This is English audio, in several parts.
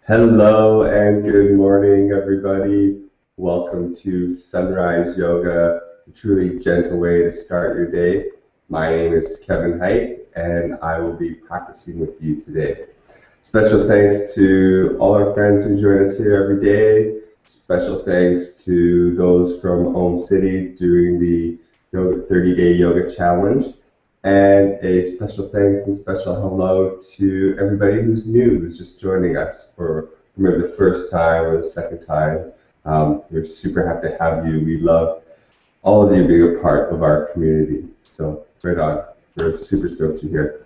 Hello and good morning, everybody. Welcome to Sunrise Yoga, a truly gentle way to start your day. My name is Kevin Height, and I will be practicing with you today. Special thanks to all our friends who join us here every day. Special thanks to those from Home City doing the 30-day yoga challenge. And a special thanks and special hello to everybody who's new, who's just joining us for maybe the first time or the second time. We're super happy to have you. We love all of you being a part of our community. So right on. We're super stoked you're here.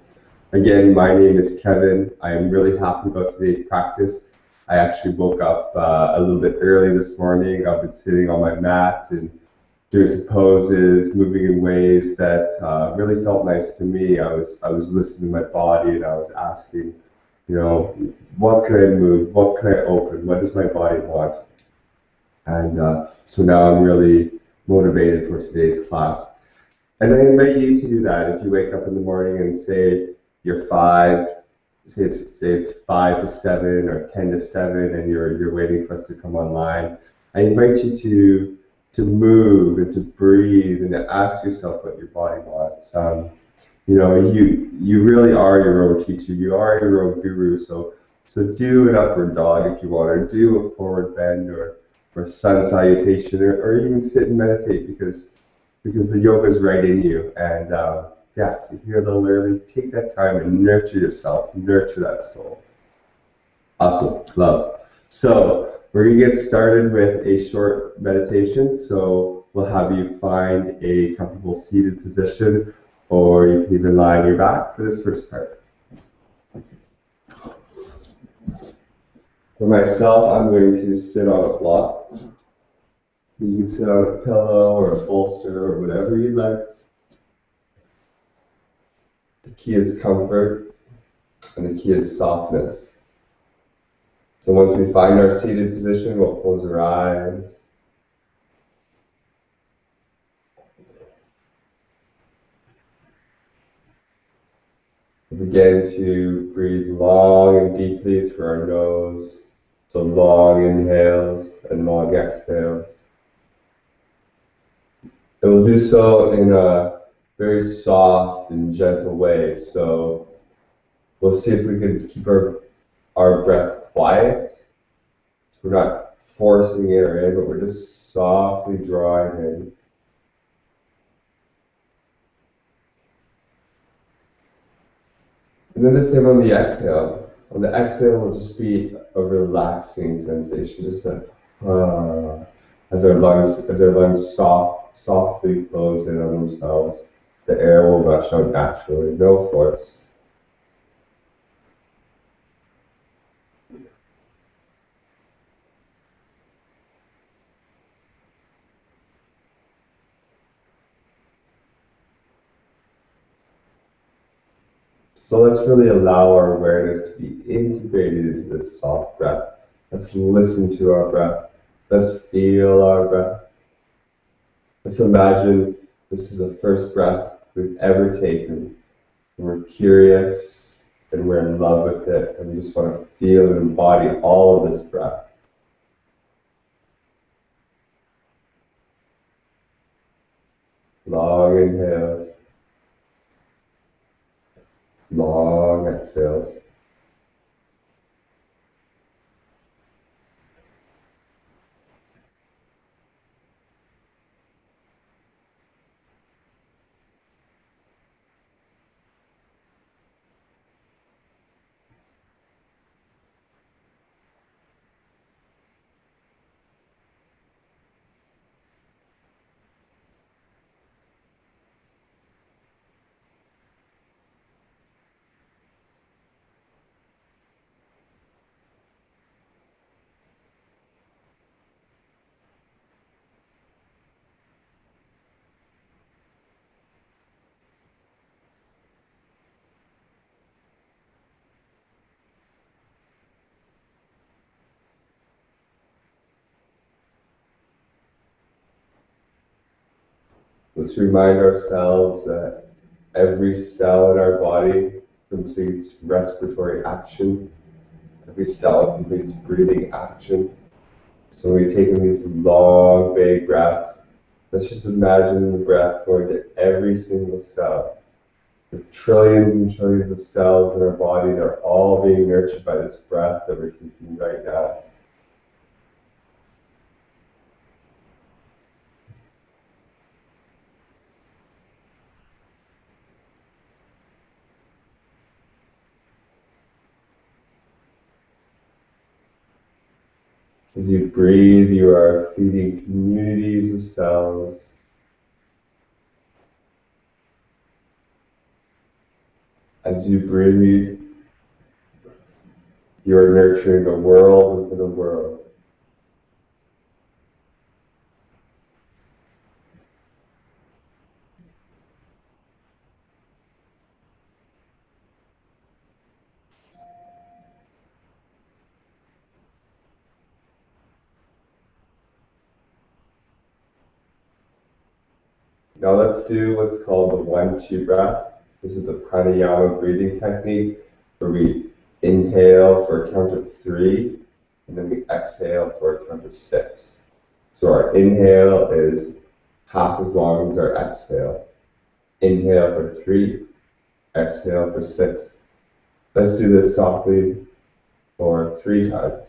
Again, my name is Kevin. I am really happy about today's practice. I actually woke up a little bit early this morning. I've been sitting on my mat and doing some poses, moving in ways that really felt nice to me. I was listening to my body and I was asking, what can I move? What can I open? What does my body want? And so now I'm really motivated for today's class. And I invite you to do that. If you wake up in the morning and say you're say it's 5 to 7 or 10 to 7, and you're waiting for us to come online, I invite you to move and to breathe and to ask yourself what your body wants. You really are your own teacher. You are your own guru. So do an upward dog if you want, or do a forward bend, or sun salutation, or even sit and meditate because the yoga is right in you. And yeah, if you're here a little early, take that time and nurture yourself, nurture that soul. Awesome, love. So we're going to get started with a short meditation. So we'll have you find a comfortable seated position, or you can even lie on your back for this first part. For myself, I'm going to sit on a block. You can sit on a pillow or a bolster or whatever you'd like. The key is comfort, and the key is softness. So once we find our seated position, we'll close our eyes. Begin to breathe long and deeply through our nose. So long inhales and long exhales. And we'll do so in a very soft and gentle way. So we'll see if we can keep our breath quiet. We're not forcing air in, but we're just softly drawing in. And then the same on the exhale. On the exhale will just be a relaxing sensation, just a as our lungs softly close in on themselves. The air will rush out naturally, no force. So let's really allow our awareness to be integrated into this soft breath. Let's listen to our breath. Let's feel our breath. Let's imagine this is the first breath we've ever taken. We're curious and we're in love with it, and we just want to feel and embody all of this breath. Long inhales, long exhales. Let's remind ourselves that every cell in our body completes respiratory action Every cell completes breathing action. So when we take in these long, big breaths, let's just imagine the breath going to every single cell. There are trillions and trillions of cells in our body. They're all being nurtured by this breath that we're taking right now. As you breathe, you are feeding communities of cells. As you breathe, you are nurturing a world within a world. Now let's do what's called the 1-2 breath. This is a pranayama breathing technique where we inhale for a count of 3, and then we exhale for a count of 6. So our inhale is half as long as our exhale. Inhale for 3, exhale for 6. Let's do this softly for 3 times.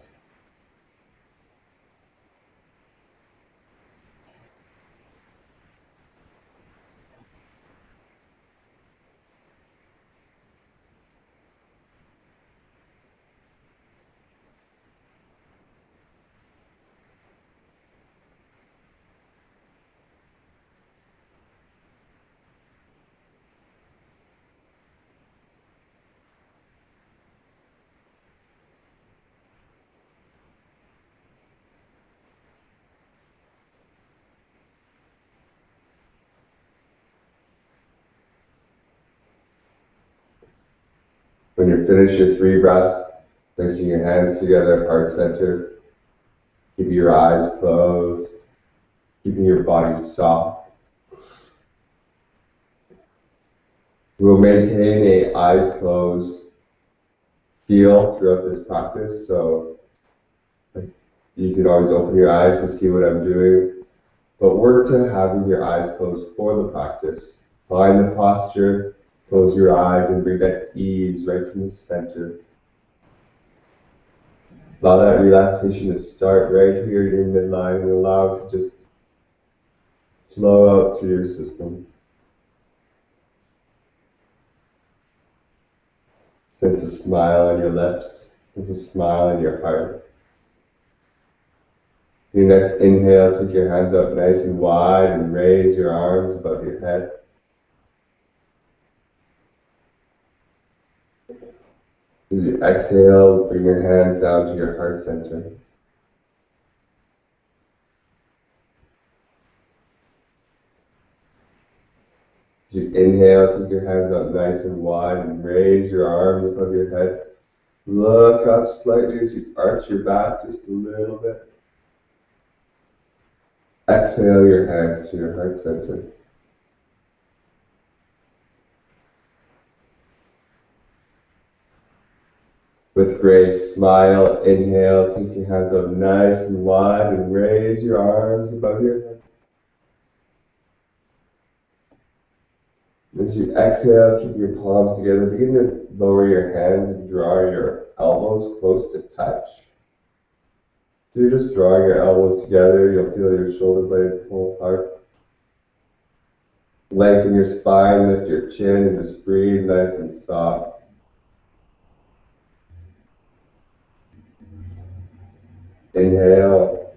When you're finished your 3 breaths, placing your hands together, heart center, keep your eyes closed, keeping your body soft. We will maintain a eyes closed feel throughout this practice, so you can always open your eyes to see what I'm doing, but work to having your eyes closed for the practice. Find the posture, close your eyes, and bring that ease right from the center. Allow that relaxation to start right here in your midline and allow it to just flow out through your system. Sense a smile on your lips, sense a smile in your heart. Your next inhale, take your hands up nice and wide and raise your arms above your head. As you exhale, bring your hands down to your heart center. As you inhale, take your hands up nice and wide and raise your arms above your head. Look up slightly as you arch your back just a little bit. Exhale your hands to your heart center. With grace, smile, inhale, take your hands up nice and wide and raise your arms above your head. As you exhale, keep your palms together. Begin to lower your hands and draw your elbows close to touch. So you're just drawing your elbows together. You'll feel your shoulder blades pull apart. Lengthen your spine, lift your chin, and just breathe nice and soft. Inhale.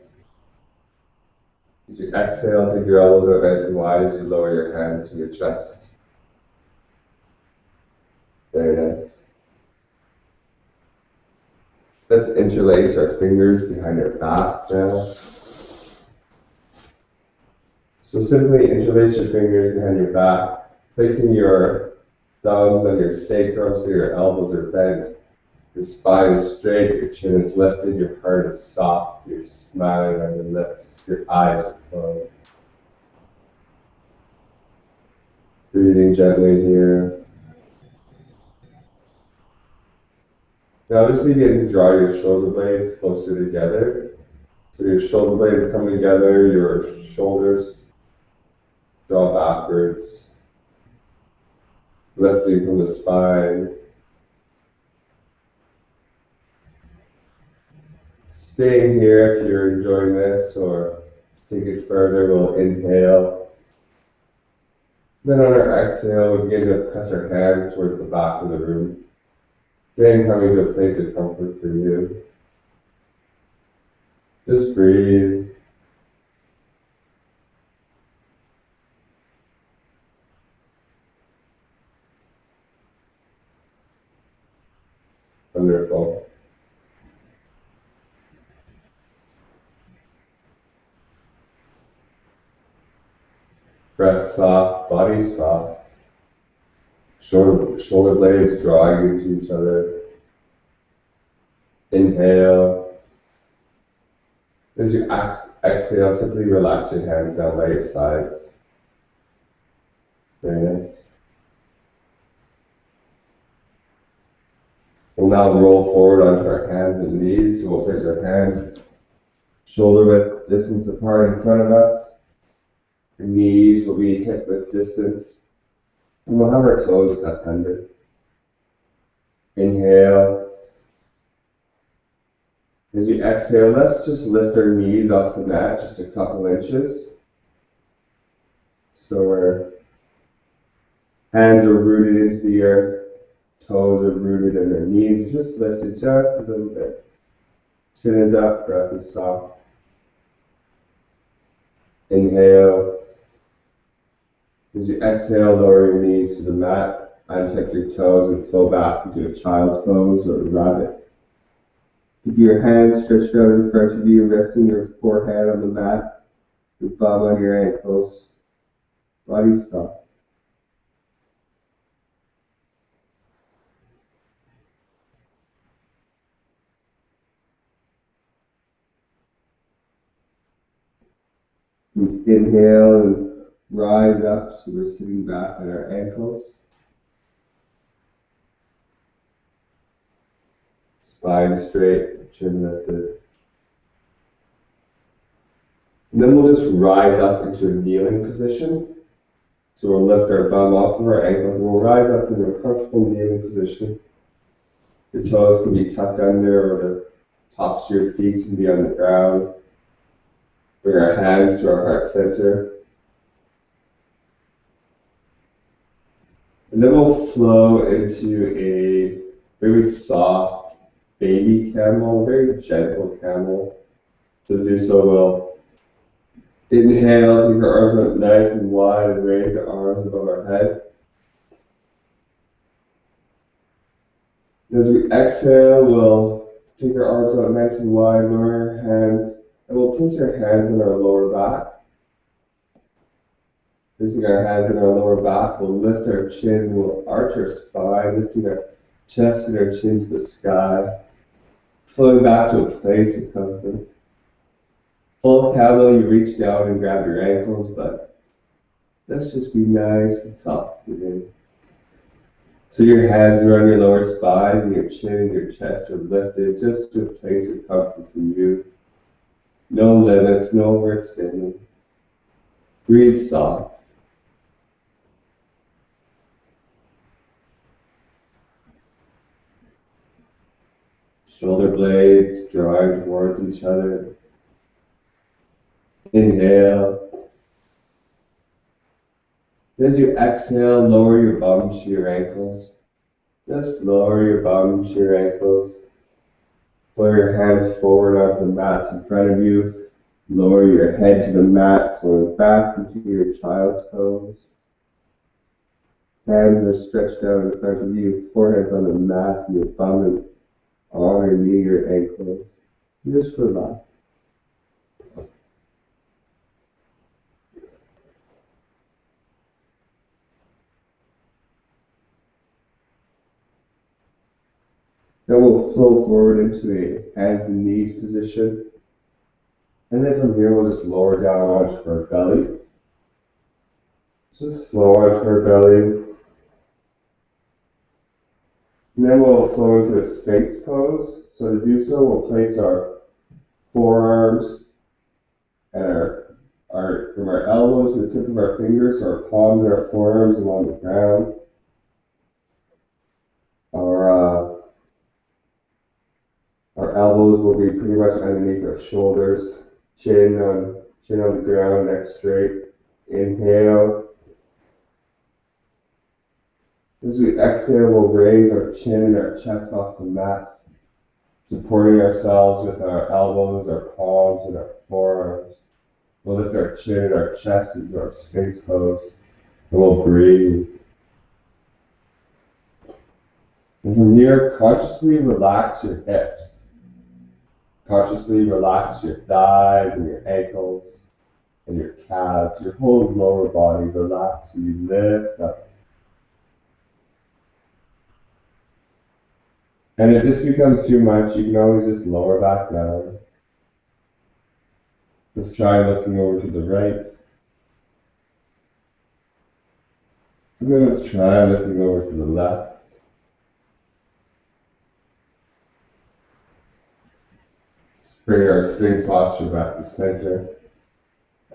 As you exhale, take your elbows out nice and wide as you lower your hands to your chest. Very nice. Let's interlace our fingers behind our back now. So simply interlace your fingers behind your back, placing your thumbs on your sacrum so your elbows are bent. Your spine is straight, your chin is lifted, your heart is soft, you're smiling on your lips, your eyes are closed. Breathing gently here. Now just begin to draw your shoulder blades closer together. So your shoulder blades come together, your shoulders draw backwards, lifting from the spine. Staying here if you're enjoying this, or take it further, we'll inhale. Then on our exhale, we begin to press our hands towards the back of the room. Again, coming to a place of comfort for you. Just breathe. Wonderful. Breath soft, body soft. Shoulder blades drawing into each other. Inhale. As you exhale, simply relax your hands down by your sides. Very nice. We'll now roll forward onto our hands and knees. So we'll place our hands shoulder width distance apart in front of us. Our knees will be hip width distance. And we'll have our toes tucked under. Inhale. As you exhale, let's just lift our knees off the mat just a couple inches. So our hands are rooted into the earth, toes are rooted in our knees. Just lift it just a little bit. Chin is up, breath is soft. Inhale. As you exhale, lower your knees to the mat, untuck your toes and flow back into a child's pose or a rabbit. Keep your hands stretched out in front of you, resting your forehead on the mat, your bum on your ankles, body soft. Inhale and rise up, so we're sitting back on our ankles. Spine straight, chin lifted. And then we'll just rise up into a kneeling position. So we'll lift our bum off of our ankles and we'll rise up into a comfortable kneeling position. Your toes can be tucked under, or the tops of your feet can be on the ground. Bring our hands to our heart center. And then we'll flow into a very soft baby camel, very gentle camel. To do so, we'll inhale, take our arms out nice and wide and raise our arms above our head. As we exhale, we'll take our arms out nice and wide, lower our hands, and we'll place our hands on our lower back. Placing our hands on our lower back, we'll lift our chin, we'll arch our spine, lifting our chest and our chin to the sky, flowing back to a place of comfort. Full camel, you reach down and grab your ankles, but let's just be nice and soft today. So your hands are on your lower spine, and your chin and your chest are lifted, just to a place of comfort for you. No limits, no overextending. Breathe soft. Shoulder blades drawing towards each other. Inhale. As you exhale, lower your bum to your ankles. Just lower your bum to your ankles. Pull your hands forward onto the mat in front of you. Lower your head to the mat, flowing back into your child's pose. Hands are stretched out in front of you, forehead's on the mat, and your bum is on or near your ankles. Just relax. Then we'll flow forward into a hands and knees position. And then from here we'll just lower down onto our belly. Just flow onto our belly. And then we'll flow into a Sphinx pose. So to do so, we'll place our forearms and from our elbows to the tip of our fingers, so our palms and our forearms along the ground. Our elbows will be pretty much underneath our shoulders, chin on the ground, neck straight. Inhale. As we exhale, we'll raise our chin and our chest off the mat, supporting ourselves with our elbows, our palms, and our forearms. We'll lift our chin and our chest into our Sphinx pose, and we'll breathe. And from here, consciously relax your hips. Consciously relax your thighs and your ankles and your calves. Your whole lower body relax, and you lift up. And if this becomes too much, you can always just lower back down. Let's try looking over to the right. And then let's try looking over to the left. Bring our Sphinx posture back to center.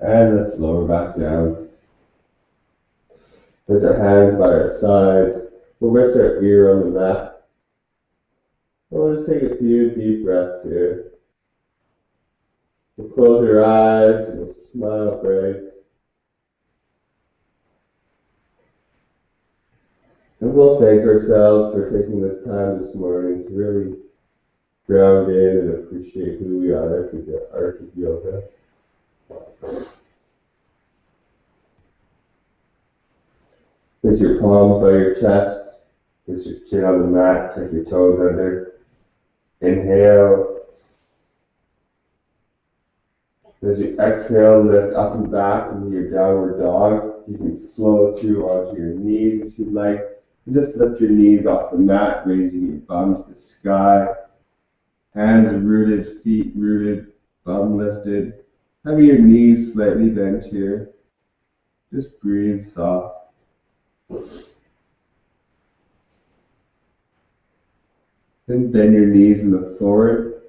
And let's lower back down. Place our hands by our sides. We'll rest our ear on the mat. We'll just take a few deep breaths here. We'll close our eyes and we'll smile bright. And we'll thank ourselves for taking this time this morning to really ground in and appreciate who we are through the art of yoga. Place your palms by your chest. Place your chin on the mat. Tuck your toes under. Inhale. As you exhale, lift up and back into your downward dog. You can flow through onto your knees if you'd like. And just lift your knees off the mat, raising your bum to the sky. Hands rooted, feet rooted, bum lifted. Have your knees slightly bent here. Just breathe soft. Then bend your knees and look forward.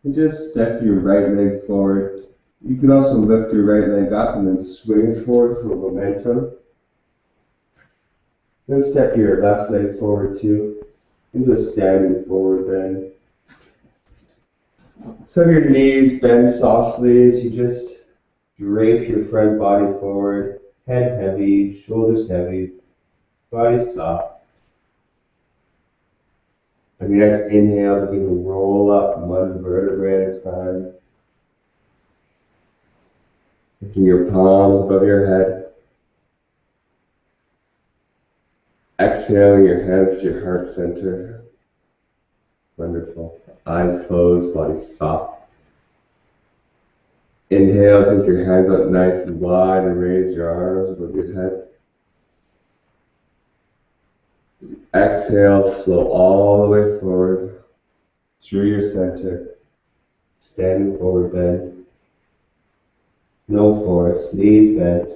And just step your right leg forward. You can also lift your right leg up and then swing it forward for momentum. Then step your left leg forward too, into a standing forward bend. So your knees bend softly as you just drape your front body forward, head heavy, shoulders heavy, body soft. On your next inhale, begin to roll up one vertebrae at a time. Lifting your palms above your head. Exhaling your hands to your heart center. Wonderful. Eyes closed, body soft. Inhale, take your hands up nice and wide and raise your arms above your head. Exhale, flow all the way forward through your center. Standing forward bend. No force, knees bent.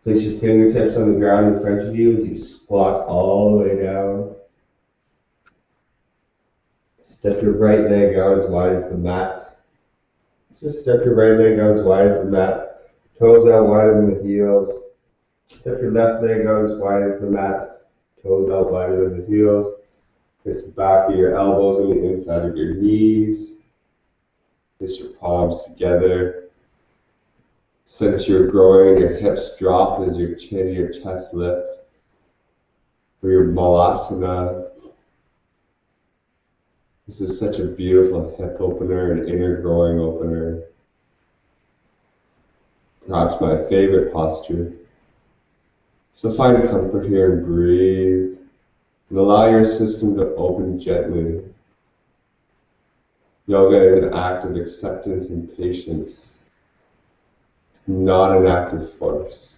Place your fingertips on the ground in front of you as you squat all the way down. Step your right leg out as wide as the mat. Just step your right leg out as wide as the mat. Toes out wider than the heels. Step your left leg out as wide as the mat. Toes out wider than the heels. Place the back of your elbows on the inside of your knees. Place your palms together. Sense your groin, your hips drop as your chin and your chest lift. For your malasana. This is such a beautiful hip opener and inner groin opener. Perhaps my favorite posture. So find a comfort here and breathe. And allow your system to open gently. Yoga is an act of acceptance and patience. Not an act of force.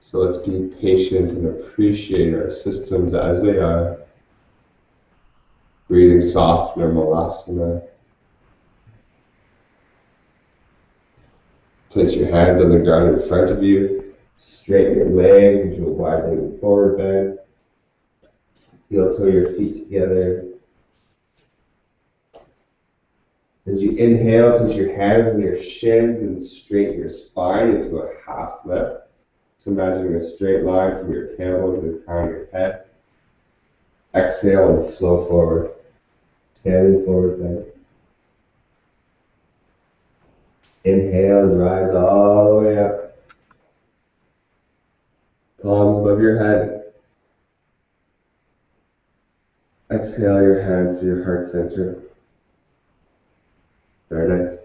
So let's be patient and appreciate our systems as they are. Breathing soft in our malasana. Place your hands on the ground in front of you. Straighten your legs into a wide legged forward bend. Heel toe your feet together. As you inhale, place your hands on your shins and straighten your spine into a half lift. So imagining a straight line from your tailbone to the crown of your head. Exhale and flow forward. Standing forward bend. Inhale and rise all the way up. Palms above your head. Exhale your hands to your heart center. Very nice.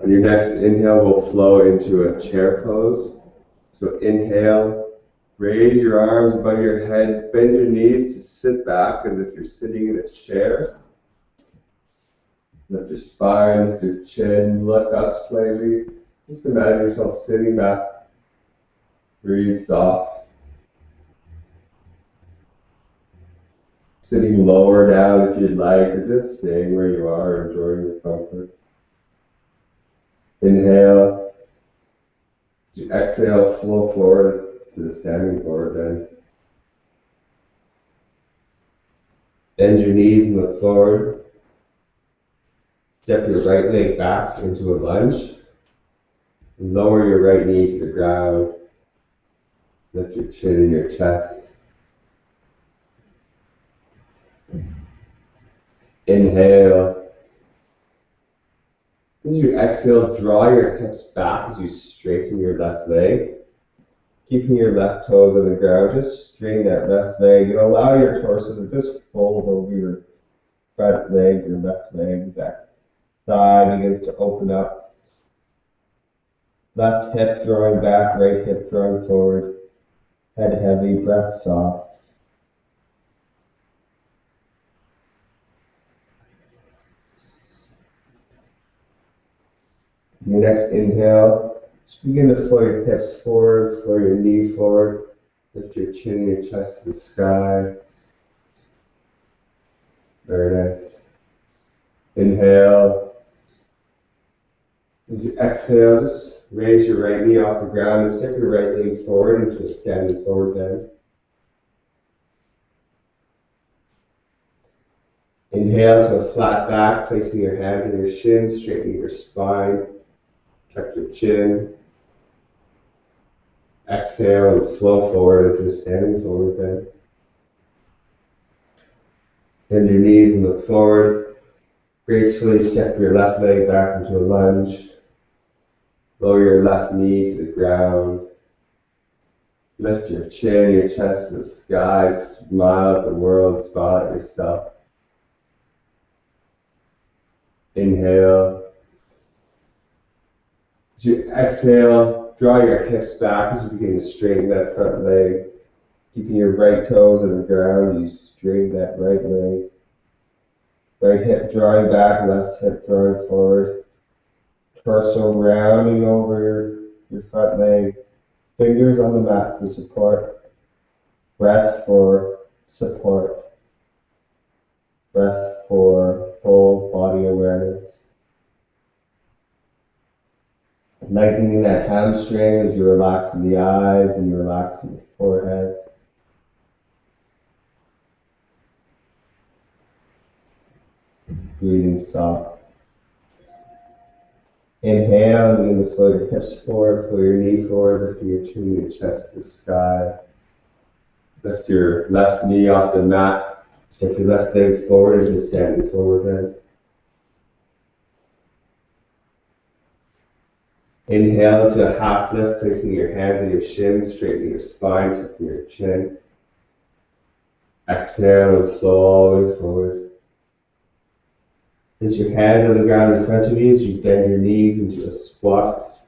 On your next inhale, we'll flow into a chair pose. So inhale, raise your arms above your head, bend your knees to sit back as if you're sitting in a chair. Lift your spine, lift your chin, look up slightly. Just imagine yourself sitting back. Breathe soft. Sitting lower down if you'd like, or just staying where you are, enjoying your comfort. Inhale. As you exhale, flow forward to the standing forward bend. Bend your knees and look forward. Step your right leg back into a lunge. And lower your right knee to the ground. Lift your chin and your chest. Inhale. As you exhale, draw your hips back as you straighten your left leg. Keeping your left toes on the ground, just straighten that left leg and allow your torso to just fold over your front leg, your left leg. That thigh begins to open up. Left hip drawing back, right hip drawing forward. Head heavy, breath soft. Your next inhale, just begin to flow your hips forward, flow your knee forward, lift your chin and your chest to the sky. Very nice. Inhale. As you exhale, just raise your right knee off the ground and step your right leg forward into a standing forward bend. Inhale to a flat back, placing your hands on your shins, straightening your spine. Tuck your chin. Exhale and flow forward into a standing forward bend. Bend your knees and look forward. Gracefully step your left leg back into a lunge. Lower your left knee to the ground. Lift your chin, your chest to the sky. Smile at the world, smile at yourself. Inhale. As you exhale, draw your hips back as you begin to straighten that front leg. Keeping your right toes on the ground, you straighten that right leg. Right hip drawing back, left hip drawing forward. Torso rounding over your front leg. Fingers on the mat for support. Breath for support. Breath for full body awareness. Lengthening that hamstring as you relax in the eyes and you relax in the forehead. Breathing soft. Inhale, and begin to flow your hips forward, flow your knee forward, lifting your chin and your chest to the sky. Lift your left knee off the mat. Step your left leg forward into standing forward bend. Inhale to a half lift, placing your hands on your shins, straightening your spine, tucking your chin. Exhale and flow all the way forward. Place your hands on the ground in front of you as you bend your knees into a squat.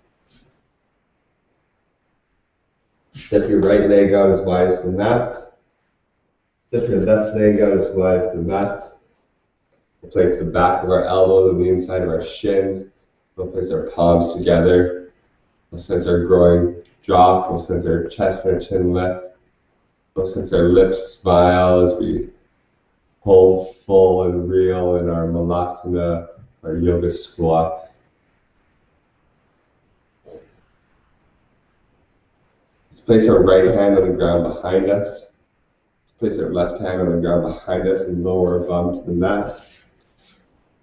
Step your right leg out as wide as the mat. Step your left leg out as wide as the mat. We'll place the back of our elbows on the inside of our shins. We'll place our palms together. We'll sense our groin drop. We'll sense our chest and our chin lift. We'll sense our lips smile as we hold full and real in our malasana our yoga squat. Let's place our right hand on the ground behind us. Let's place our left hand on the ground behind us and lower our bum to the mat.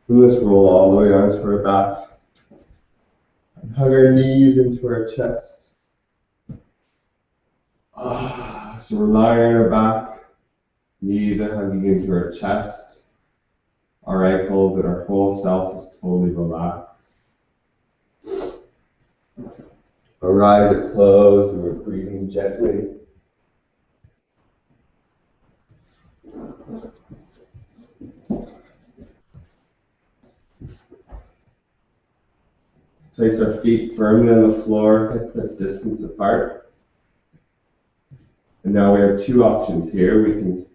And let's roll all the way onto our back. And hug our knees into our chest. So we're lying on our back. Knees are hugging into our chest. Our ankles and our whole self is totally relaxed. Our eyes are closed and we're breathing gently. Place our feet firmly on the floor, hip-width distance apart. And now we have two options here. We can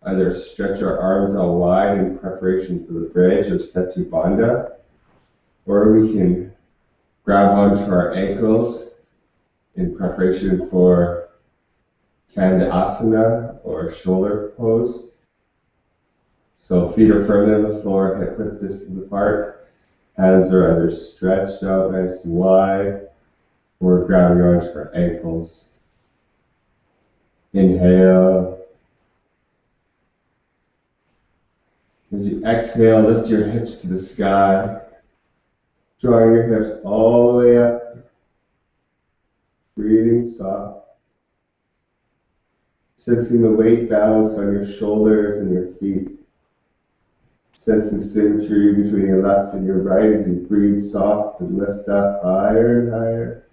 either stretch our arms out wide in preparation for the bridge of Setu Bandha, or we can grab onto our ankles in preparation for Kanda Asana or shoulder pose. So feet are firmly on the floor, hip-width distance apart. Hands are either stretched out nice and wide, or grabbing onto our ankles. Inhale. As you exhale, lift your hips to the sky, drawing your hips all the way up, breathing soft, sensing the weight balance on your shoulders and your feet, sensing symmetry between your left and your right as you breathe soft and lift up higher and higher.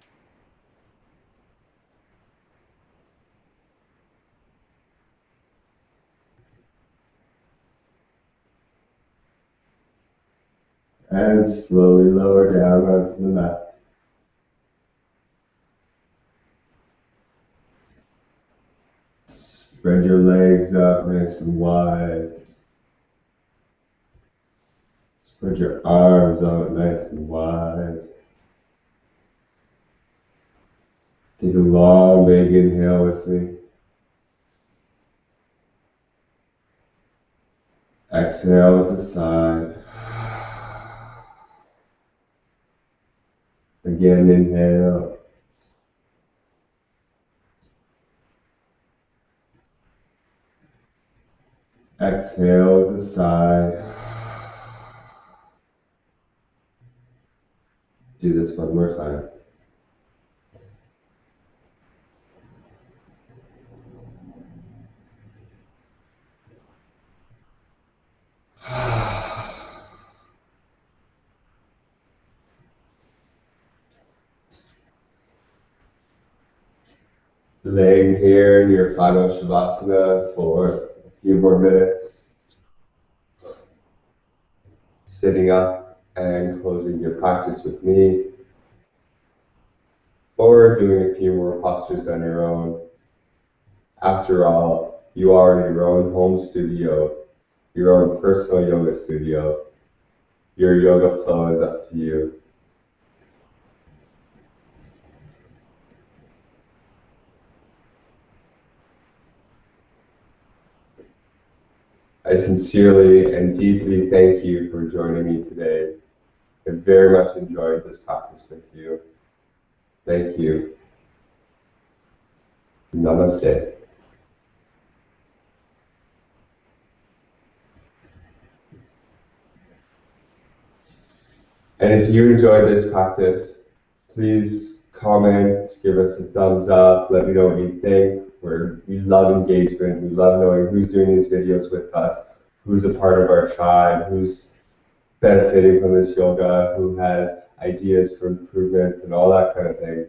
And slowly lower down onto the mat. Spread your legs out nice and wide. Spread your arms out nice and wide. Take a long, big inhale with me. Exhale with a sigh. Again, inhale. Exhale with a sigh. Do this one more time. Laying here in your final Shavasana for a few more minutes. Sitting up and closing your practice with me. Or doing a few more postures on your own. After all, you are in your own home studio, your own personal yoga studio. Your yoga flow is up to you. I sincerely and deeply thank you for joining me today. I very much enjoyed this practice with you. Thank you. Namaste. And if you enjoyed this practice, please comment, give us a thumbs up, let me know what you think. We love engagement. We love knowing who's doing these videos with us, who's a part of our tribe, who's benefiting from this yoga, who has ideas for improvements and all that kind of thing.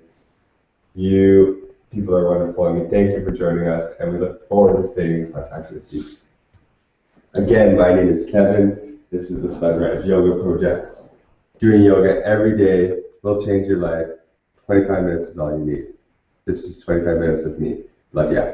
You people are wonderful, and we thank you for joining us, and we look forward to staying in contact with you. Again, my name is Kevin. This is the Sunrise Yoga Project. Doing yoga every day will change your life. 25 minutes is all you need. This is 25 minutes with me. Love ya.